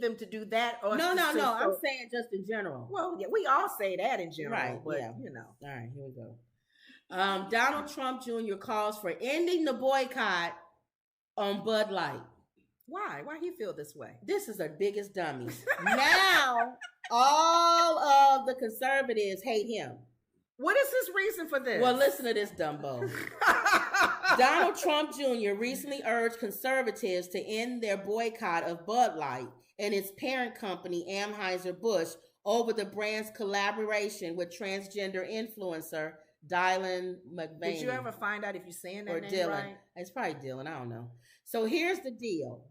them to do that? Or no. I'm saying just in general. Well, yeah, we all say that in general, right? But yeah. you know. All right, here we go. Donald Trump Jr. calls for ending the boycott on Bud Light. Why? Why he feel this way? This is the biggest dummy. Now all of the conservatives hate him. What is his reason for this? Well, listen to this, Dumbo. Donald Trump Jr. recently urged conservatives to end their boycott of Bud Light and its parent company, Anheuser-Busch, over the brand's collaboration with transgender influencer Dylan McVaney. Did you ever find out if you're saying that or name Dylan? Right? It's probably Dylan. I don't know. So here's the deal.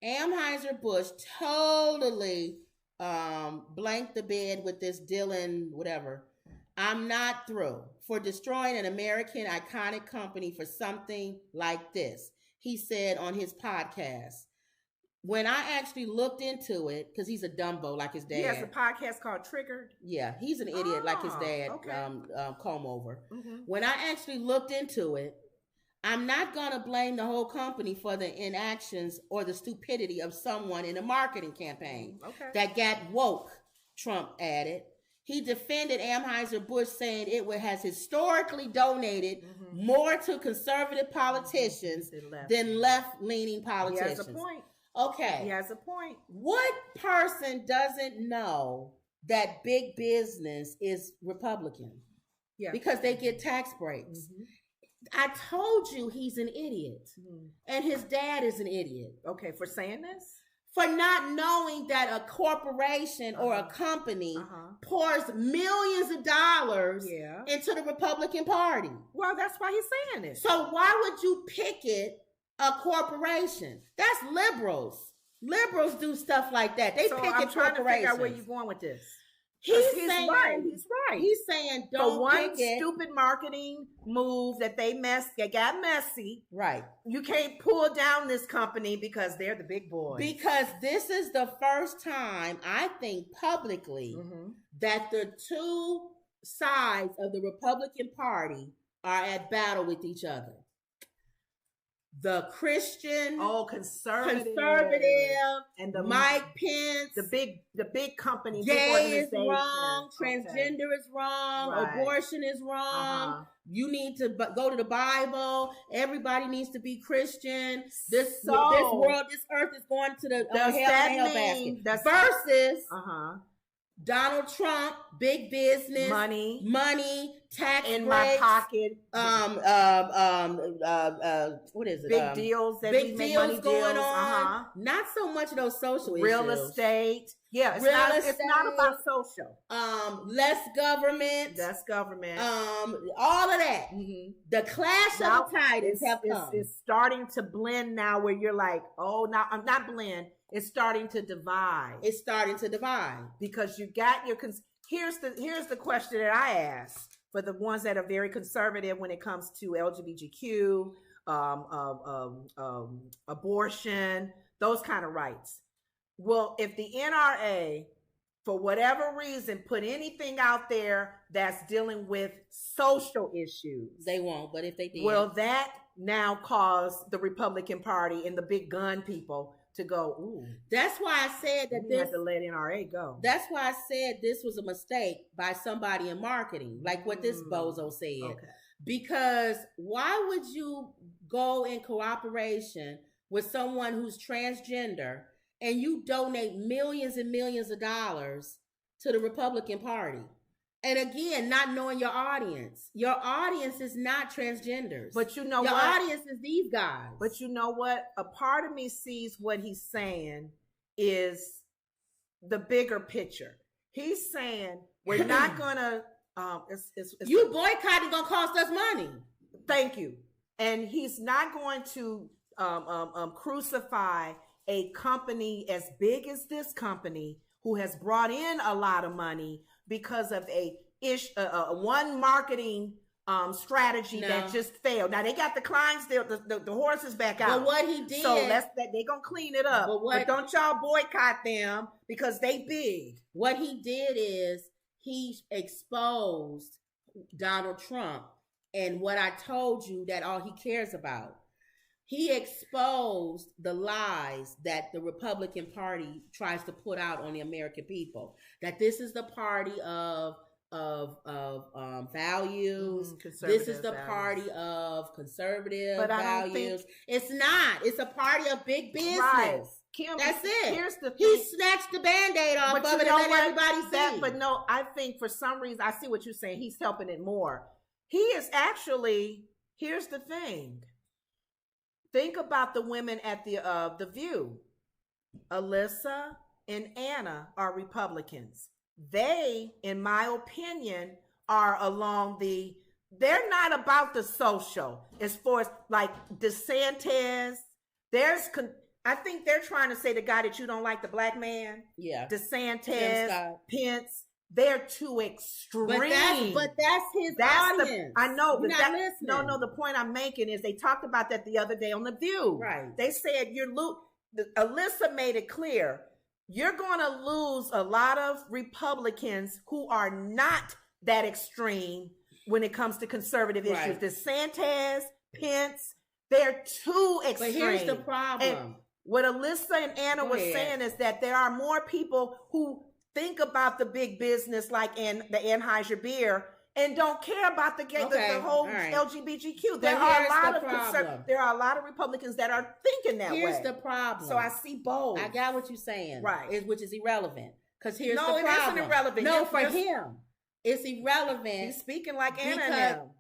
Anheuser-Busch totally blanked the bed with this Dylan whatever. I'm not through for destroying an American iconic company for something like this, he said on his podcast. When I actually looked into it, because he's a Dumbo like his dad. He has a podcast called Triggered. Yeah, he's an idiot like his dad, okay. Comb Over. Mm-hmm. When I actually looked into it, I'm not going to blame the whole company for the inactions or the stupidity of someone in a marketing campaign that got woke, Trump added. He defended Anheuser-Busch, saying it has historically donated more to conservative politicians than left-leaning politicians. He has a point. Okay. He has a point. What person doesn't know that big business is Republican? Yeah. Because they get tax breaks. Mm-hmm. I told you he's an idiot. Mm-hmm. And his dad is an idiot. Okay, for saying this? For not knowing that a corporation or a company pours millions of dollars into the Republican Party. Well, that's why he's saying it. So why would you picket a corporation? That's liberals. Liberals do stuff like that. They picket corporations. I'm trying to figure out where you're going with this. He's saying, right. He's right. He's saying don't for one picket. Stupid marketing move that they got messy. Right. You can't pull down this company because they're the big boys. Because this is the first time, I think, publicly that the two sides of the Republican Party are at battle with each other. The Christian, conservative, and the Mike Pence, the big company, gay is wrong, transgender is wrong, right. Abortion is wrong. You need to go to the Bible. Everybody needs to be Christian. This world, this earth is going to the hell basket. Versus Donald Trump, big business, money, tax in breaks, my pocket. What is it? Big deals, big deals going on. Not so much of those social real issues. Estate. Yeah, it's not about social. Less government. All of that. Mm-hmm. The clash of the titans have come. It's starting to blend now, where you're like, oh, now I'm not blend. It's starting to divide. Because you got your. Here's the question that I ask for the ones that are very conservative when it comes to LGBTQ, abortion, those kind of rights. Well, if the NRA, for whatever reason, put anything out there that's dealing with social issues, they won't. But if they did, will that now cause the Republican Party and the big gun people to go, ooh? That's why I said that you have to let NRA go. That's why I said this was a mistake by somebody in marketing, like what this bozo said. Okay. Because why would you go in cooperation with someone who's transgender and you donate millions and millions of dollars to the Republican Party? And again, not knowing your audience. Your audience is not transgenders. But you know your audience is these guys. But you know what? A part of me sees what he's saying is the bigger picture. He's saying we're not gonna. You boycotting gonna cost us money. Thank you. And he's not going to crucify a company as big as this company who has brought in a lot of money because of one marketing strategy that just failed. Now they got the Clydesdale, the horses back out. But what he did, so they gonna clean it up. But don't y'all boycott them because they big. What he did is he exposed Donald Trump and what I told you that all he cares about. he exposed the lies that the Republican Party tries to put out on the American people. That this is the party of values. This is the values. Party of conservative values. It's not. It's a party of big business. Right. Kim, that's it. Here's the thing. He snatched the Band-Aid off of it and let everybody see. But no, I think for some reason, I see what you're saying. He's helping it more. He is actually, here's the thing. Think about the women at the View. Alyssa and Anna are Republicans. They, in my opinion, are along they're not about the social as far as like DeSantis. I think they're trying to say the guy that you don't like, the black man. Yeah. DeSantis, Pence. They're too extreme. But that's his audience. I know. But no. The point I'm making is they talked about that the other day on The View. Right. They said Alyssa made it clear. You're going to lose a lot of Republicans who are not that extreme when it comes to conservative issues. DeSantis, Pence, they're too extreme. But here's the problem. And what Alyssa and Anna were saying is that there are more people who think about the big business like the Anheuser-Busch and don't care about the whole LGBTQ. There are a lot of Republicans that are thinking that way. Here's the problem. So I see both. I got what you're saying. Right. Which is irrelevant. Because here's the problem. No, it isn't irrelevant. No, for him. It's irrelevant. He's speaking like Anna now.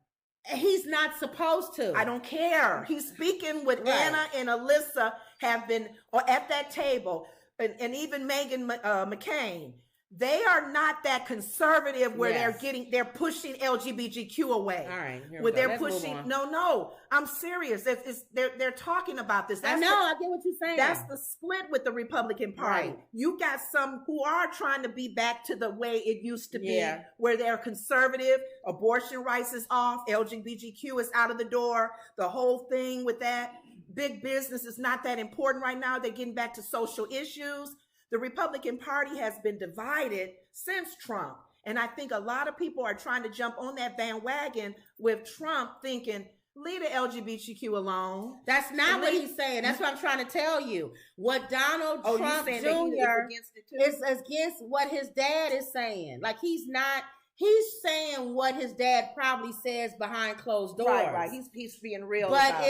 He's not supposed to. I don't care. He's speaking with Anna and Alyssa have been at that table. And even Meghan McCain. They are not that conservative where they're pushing LGBTQ away. All right, they're pushing. No, I'm serious. They're talking about this. I get what you're saying. That's the split with the Republican Party. Right. You got some who are trying to be back to the way it used to be, where they're conservative. Abortion rights is off. LGBTQ is out of the door. The whole thing with that. Big business is not that important right now. They're getting back to social issues. The Republican Party has been divided since Trump. And I think a lot of people are trying to jump on that bandwagon with Trump thinking, leave the LGBTQ alone. That's not what he's saying. That's what I'm trying to tell you. What Donald Trump Jr. is against what his dad is saying. Like he's saying what his dad probably says behind closed doors. Right. He's being real. But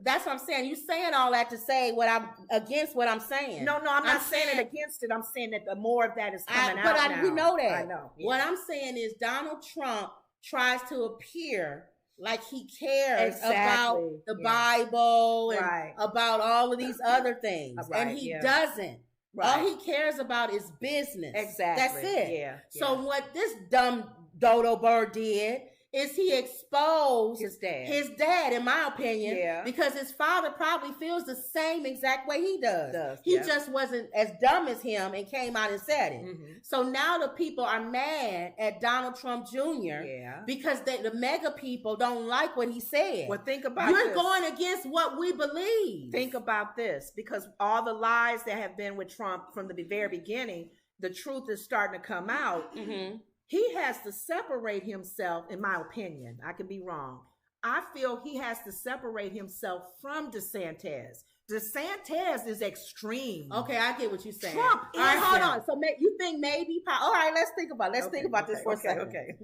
that's what I'm saying. You're saying all that to say what I'm against what I'm saying. No, I'm not saying it against it. I'm saying that the more of that is coming out now. We know that. I know. Yeah. What I'm saying is Donald Trump tries to appear like he cares about the Bible and about all of these other things. And he doesn't. Right. All he cares about is business. Exactly. That's it. Yeah. So what this dumb dodo bird did is he exposed his dad, in my opinion, because his father probably feels the same exact way he does. He just wasn't as dumb as him and came out and said it. Mm-hmm. So now the people are mad at Donald Trump Jr. Because the mega people don't like what he said. Well, think about You're going against what we believe. Think about this, because all the lies that have been with Trump from the very beginning, the truth is starting to come out. Mm-hmm. He has to separate himself, in my opinion. I could be wrong. I feel he has to separate himself from DeSantis. DeSantis is extreme. Okay, I get what you're saying. Trump is. All right, hold on. So you think maybe? All right, let's think about it. Think about this for a second. Okay.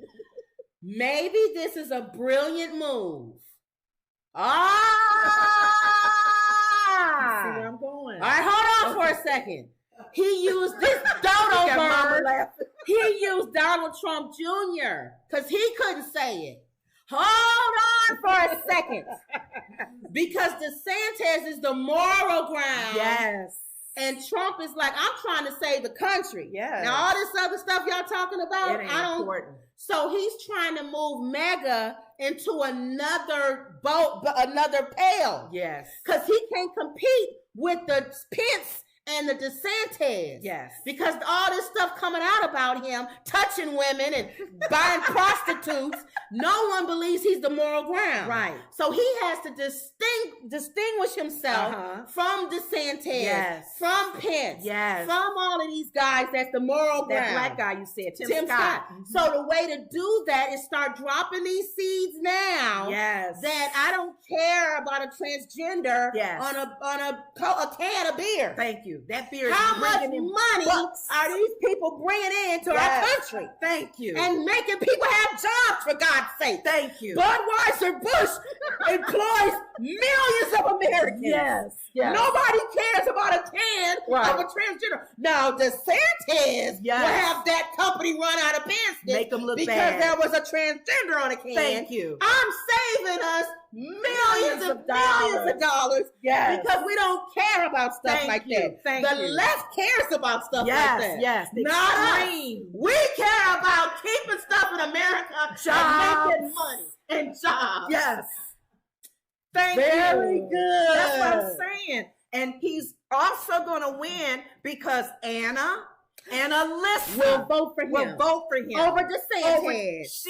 Maybe this is a brilliant move. See where I'm going. All right, hold on for a second. He used this dodo bird. He used Donald Trump Jr. because he couldn't say it. Hold on for a second. Because DeSantis is the moral ground. Yes. And Trump is like, I'm trying to save the country. Yeah. Now, all this other stuff y'all talking about, important. So he's trying to move MAGA into another boat, another pail. Yes. Because he can't compete with the Pence and the DeSantis. Yes. Because all this stuff coming out about him touching women and buying prostitutes, no one believes he's the moral ground. Right. So he has to distinguish himself from DeSantis, yes, from Pence, yes, from all of these guys that's the moral ground. That black guy you said, Tim Scott. Mm-hmm. So the way to do that is start dropping these seeds now. Yes. That I don't care about a transgender on a can of beer. Thank you. That beer is how much money bucks. Are these people bringing into our country? Thank you. And making people have jobs, for God's sake. Thank you. Budweiser Busch employs millions of Americans. Yes. Nobody cares about a can of a transgender. Now, DeSantis will have that company run out of business. Make them look because bad. There was a transgender on a can. Thank you. I'm saving us millions of dollars because we don't care about stuff like that. The left cares about stuff like that. Yes, not us. We care about keeping stuff in America and making money and jobs. Yes. Very good. That's what I'm saying. And he's also going to win because Anna and Alyssa will vote for him. Over DeSantis.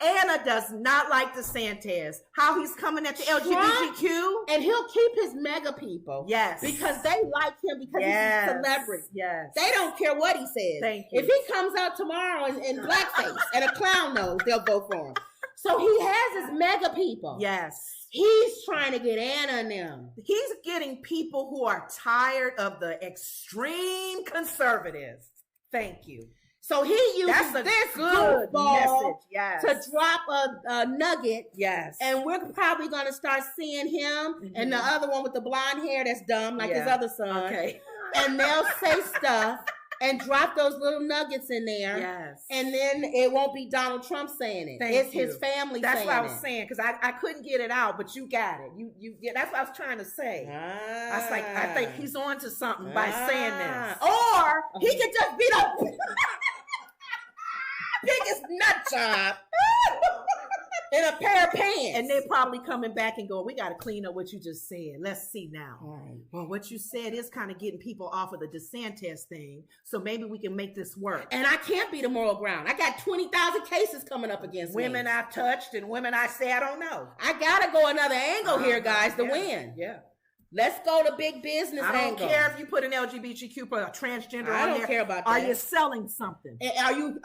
Anna does not like DeSantis. How he's coming at the LGBTQ. And he'll keep his mega people. Yes. Because they like him because he's a celebrity. Yes. They don't care what he says. Thank you. If he comes out tomorrow in blackface and a clown nose, they'll vote for him. So he has his mega people. Yes. He's trying to get Anna and them. He's getting people who are tired of the extreme conservatives. Thank you. So he uses this good message to drop a nugget. Yes. And we're probably going to start seeing him and the other one with the blonde hair that's dumb, like his other son. Okay. And they'll say stuff and drop those little nuggets in there. Yes. And then it won't be Donald Trump saying it. It's his family saying it. That's what I was saying, because I couldn't get it out, but you got it. That's what I was trying to say. I was like, I think he's on to something by saying this. Or he could just be the biggest nut job in a pair of pants. And they're probably coming back and going, we got to clean up what you just said. Let's see now. Right. Well, what you said is kind of getting people off of the DeSantis thing. So maybe we can make this work. And I can't be the moral ground. I got 20,000 cases coming up against women me. I've touched and women I say I don't know. I got to go another angle here, guys, to win. Yeah. Let's go to big business I don't angle. care if you put an LGBTQ or a transgender I on don't there. care about that. Are you selling something?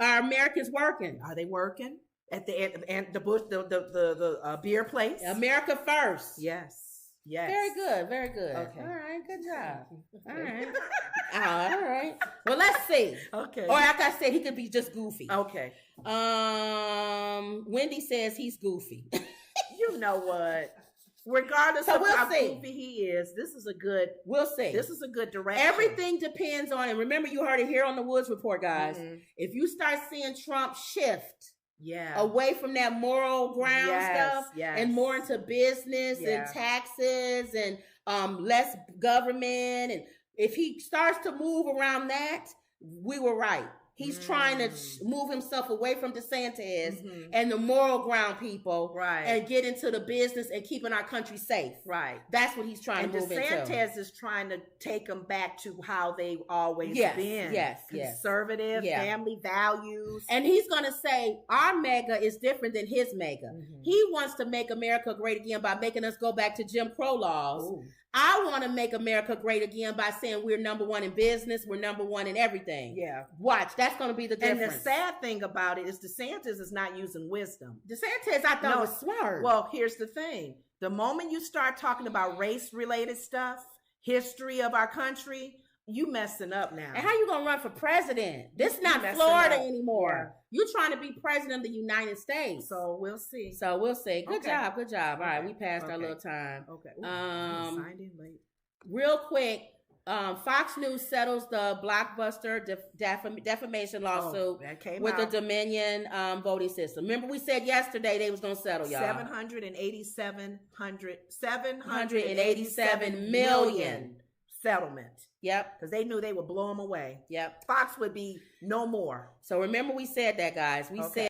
Are Americans working? Are they working? At the Bush, the beer place? America first. Yes. Yes. Very good. Very good. Okay. All right. Good job. All right. All right. Well, let's see. Okay. Or like I said, he could be just goofy. Okay. Wendy says he's goofy. You know what? Regardless of how goofy he is, this is a good. We'll see. This is a good direction. Everything depends on, and remember, you heard it here on the Woods Report, guys. Mm-hmm. If you start seeing Trump shift. Yeah. Away from that moral ground stuff and more into business and taxes and less government. And if he starts to move around that, we were right. He's trying to move himself away from DeSantis and the moral ground people and get into the business and keeping our country safe. Right. That's what he's trying to move into. And DeSantis is trying to take them back to how they've always been. Yes. Conservative, family values. And he's going to say our mega is different than his mega. He wants to make America great again by making us go back to Jim Crow laws. Ooh. I want to make America great again by saying we're number one in business. We're number one in everything. Yeah. Watch. That's going to be the difference. And the sad thing about it is DeSantis is not using wisdom. DeSantis, I thought, was smart. Well, here's the thing. The moment you start talking about race-related stuff, history of our country, you messing up now. And how you going to run for president? This is not Florida anymore. Yeah. You're trying to be president of the United States. So we'll see. Good job. Good job. All right. We passed our little time. Okay. Ooh, signed in late. Real quick, Fox News settles the Blockbuster defamation lawsuit with the Dominion voting system. Remember we said yesterday they was going to settle, y'all. $787 million settlement. Yep. Because they knew they would blow them away. Yep. Fox would be no more. So remember we said that, guys. We said